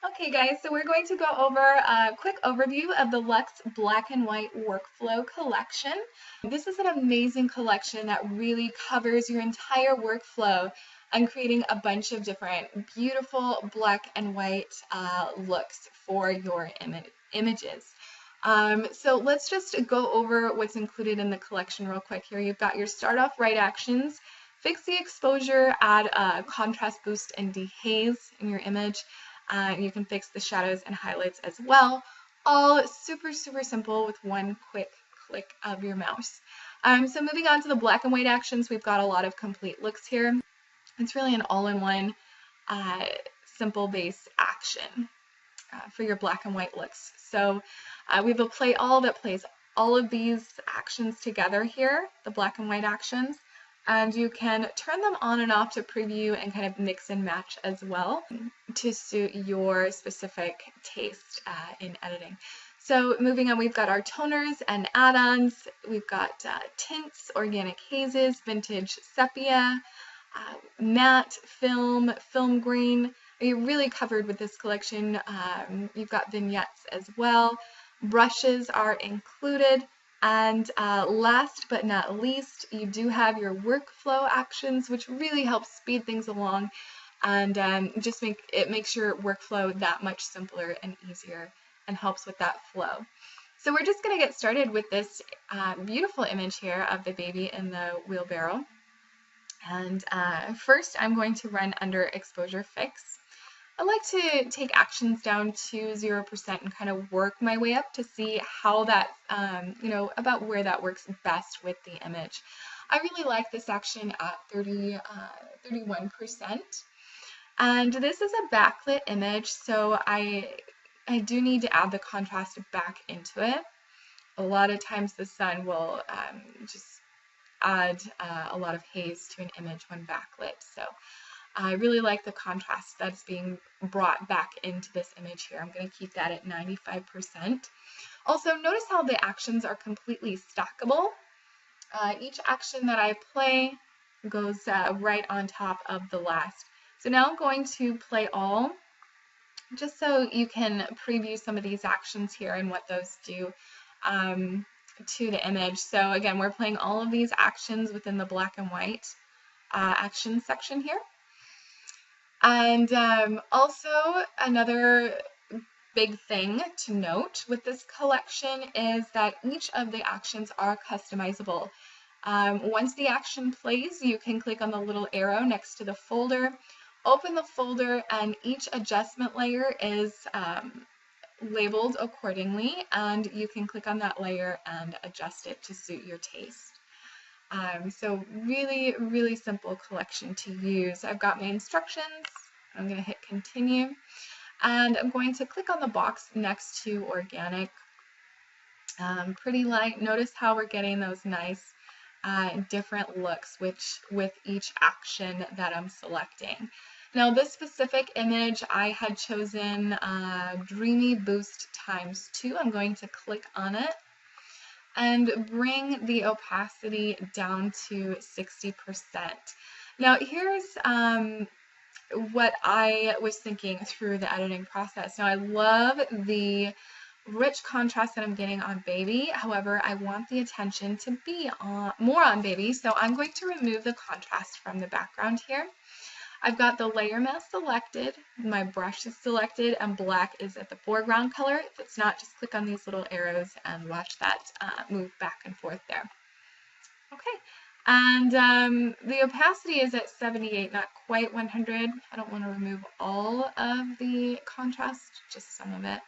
Okay guys, so we're going to go over a quick overview of the Luxe Black and White Workflow Collection. This is an amazing collection that really covers your entire workflow and creating a bunch of different beautiful black and white looks for your images. So let's just go over what's included in the collection real quick here. You've got your start off right actions, fix the exposure, add a contrast boost and dehaze in your image. You can fix the shadows and highlights as well. All super, super simple with one quick click of your mouse. So moving on to the black and white actions, we've got a lot of complete looks here. It's really an all-in-one simple base action for your black and white looks. So we have a play all that plays all of these actions together here, the black and white actions. And you can turn them on and off to preview and kind of mix and match as well to suit your specific taste in editing. So moving on, we've got our toners and add-ons. We've got tints, organic hazes, vintage sepia, matte, film, film green. You're really covered with this collection. You've got vignettes as well. Brushes are included. And last but not least, you do have your workflow actions, which really helps speed things along and just makes your workflow that much simpler and easier and helps with that flow. So we're just going to get started with this beautiful image here of the baby in the wheelbarrow. And first I'm going to run under exposure fix. I like to take actions down to 0% and kind of work my way up to see how that, about where that works best with the image. I really like this action at 31%. And this is a backlit image, so I do need to add the contrast back into it. A lot of times the sun will just add a lot of haze to an image when backlit. So I really like the contrast that's being brought back into this image here. I'm going to keep that at 95%. Also, notice how the actions are completely stackable. Each action that I play goes right on top of the last. So now I'm going to play all, just so you can preview some of these actions here and what those do to the image. So again, we're playing all of these actions within the black and white action section here. And also another big thing to note with this collection is that each of the actions are customizable. Once the action plays, you can click on the little arrow next to the folder, open the folder, and each adjustment layer is labeled accordingly, and you can click on that layer and adjust it to suit your taste. So really, really simple collection to use. I've got my instructions. I'm going to hit continue, and I'm going to click on the box next to organic. Pretty light. Notice how we're getting those nice different looks with each action that I'm selecting. Now this specific image I had chosen Dreamy Boost ×2. I'm going to click on it and bring the opacity down to 60%. Now here's what I was thinking through the editing process. Now I love the rich contrast that I'm getting on baby. However, I want the attention to be more on baby, so I'm going to remove the contrast from the background here. I've got the layer mask selected, my brush is selected, and black is at the foreground color. If it's not, just click on these little arrows and watch that move back and forth there. Okay, and the opacity is at 78, not quite 100. I don't want to remove all of the contrast, just some of it.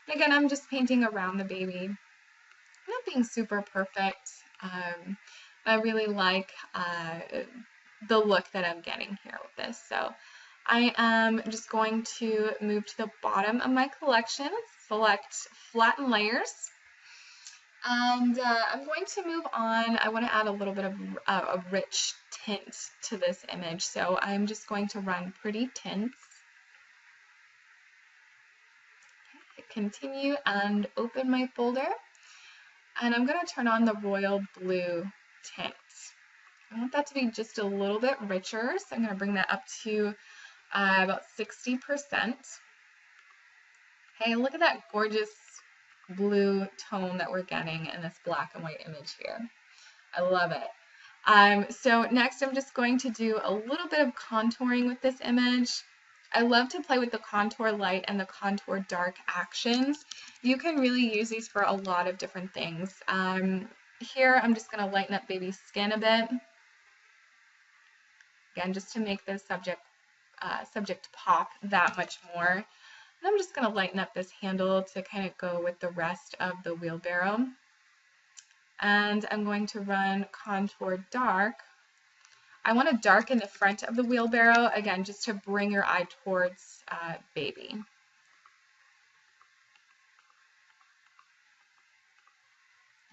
And again, I'm just painting around the baby. Not being super perfect. I really like the look that I'm getting here with this. So I am just going to move to the bottom of my collection, select flatten layers, and I'm going to move on. I want to add a little bit of a rich tint to this image, so I'm just going to run pretty tints. Hit continue and open my folder, and I'm going to turn on the royal blue tint. I want that to be just a little bit richer, so I'm going to bring that up to about 60%. Hey, look at that gorgeous blue tone that we're getting in this black and white image here. I love it. So next I'm just going to do a little bit of contouring with this image. I love to play with the contour light and the contour dark actions. You can really use these for a lot of different things. Here I'm just going to lighten up baby's skin a bit. Again, just to make the subject pop that much more. And I'm just going to lighten up this handle to kind of go with the rest of the wheelbarrow. And I'm going to run contour dark. I want to darken the front of the wheelbarrow, again, just to bring your eye towards baby.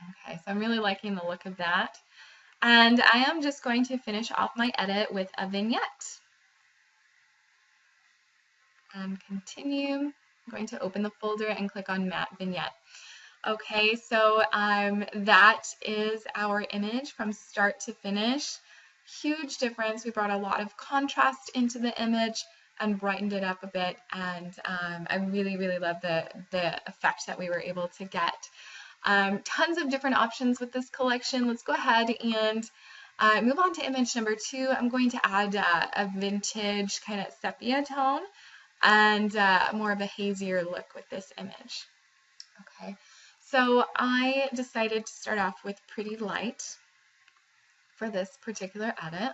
Okay, so I'm really liking the look of that. And I am just going to finish off my edit with a vignette. And continue. I'm going to open the folder and click on Matte Vignette. Okay, so that is our image from start to finish. Huge difference. We brought a lot of contrast into the image and brightened it up a bit, and I really, really love the effect that we were able to get. Tons of different options with this collection. Let's go ahead and move on to image number 2. I'm going to add a vintage kind of sepia tone and more of a hazier look with this image. Okay. So I decided to start off with Pretty Light for this particular edit.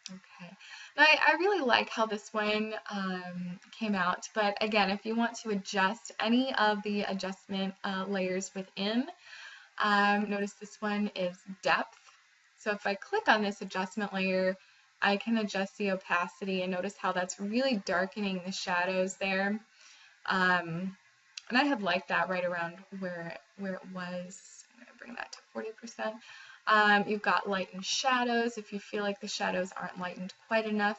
Okay, now I really like how this one came out, but again, if you want to adjust any of the adjustment layers within, notice this one is depth. So if I click on this adjustment layer, I can adjust the opacity and notice how that's really darkening the shadows there. And I have liked that right around where it was. I'm going to bring that to 40%. You've got lightened shadows. If you feel like the shadows aren't lightened quite enough,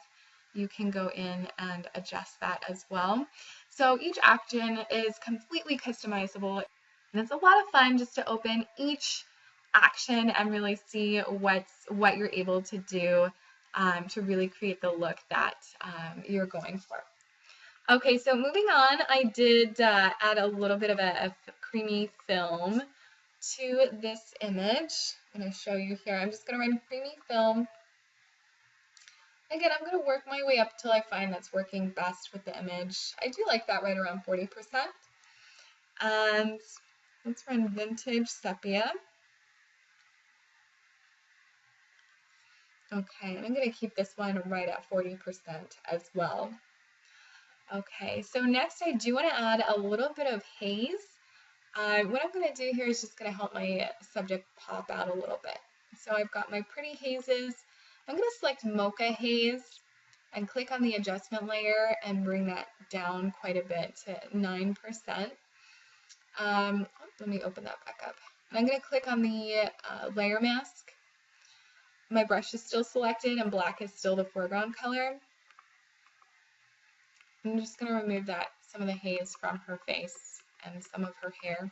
you can go in and adjust that as well. So each action is completely customizable, and it's a lot of fun just to open each action and really see what you're able to do to really create the look that you're going for. Okay, so moving on, I did add a little bit of a creamy film to this image. I'm going to show you here. I'm just going to run creamy film. Again, I'm going to work my way up till I find that's working best with the image. I do like that right around 40%. And let's run vintage sepia. Okay, and I'm going to keep this one right at 40% as well. Okay, so next I do want to add a little bit of haze. What I'm going to do here is just going to help my subject pop out a little bit. So I've got my pretty hazes. I'm going to select Mocha Haze and click on the adjustment layer and bring that down quite a bit to 9%. Let me open that back up. And I'm going to click on the layer mask. My brush is still selected and black is still the foreground color. I'm just going to remove some of the haze from her face and some of her hair.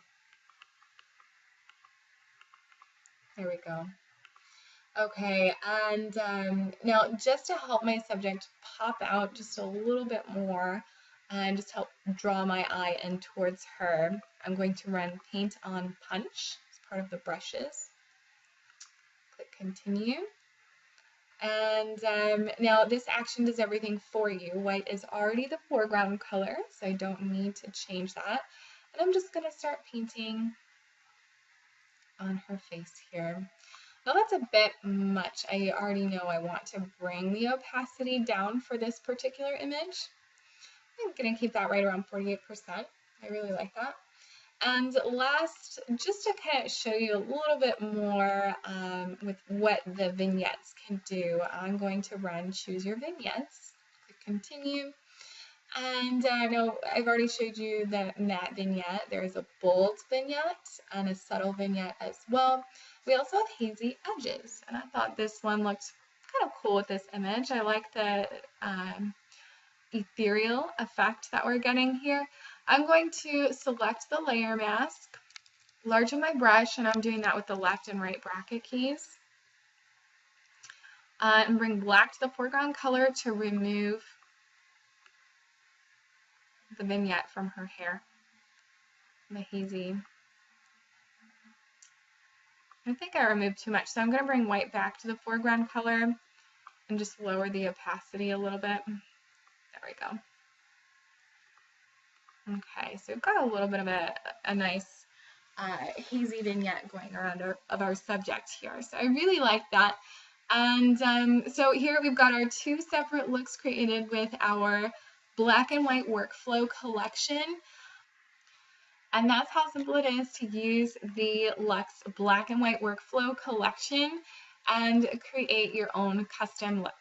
There we go. Okay, and now just to help my subject pop out just a little bit more and just help draw my eye in towards her, I'm going to run Paint on Punch as part of the brushes. Click Continue. And now this action does everything for you. White is already the foreground color, so I don't need to change that. And I'm just going to start painting on her face here. Now that's a bit much. I already know I want to bring the opacity down for this particular image. I'm going to keep that right around 48%. I really like that. And last, just to kind of show you a little bit more with what the vignettes can do, I'm going to run Choose Your Vignettes. Click Continue. And now I've already showed you the matte vignette. There's a bold vignette and a subtle vignette as well. We also have hazy edges, and I thought this one looked kind of cool with this image. I like the ethereal effect that we're getting here. I'm going to select the layer mask, largen my brush, and I'm doing that with the left and right bracket keys. And bring black to the foreground color to remove the vignette from her hair, the hazy. I think I removed too much, so I'm going to bring white back to the foreground color and just lower the opacity a little bit. There we go. Okay, so we've got a little bit of a nice hazy vignette going around our subject here. So I really like that. And so here we've got our two separate looks created with our black and white workflow collection. And that's how simple it is to use the Luxe black and white workflow collection and create your own custom look.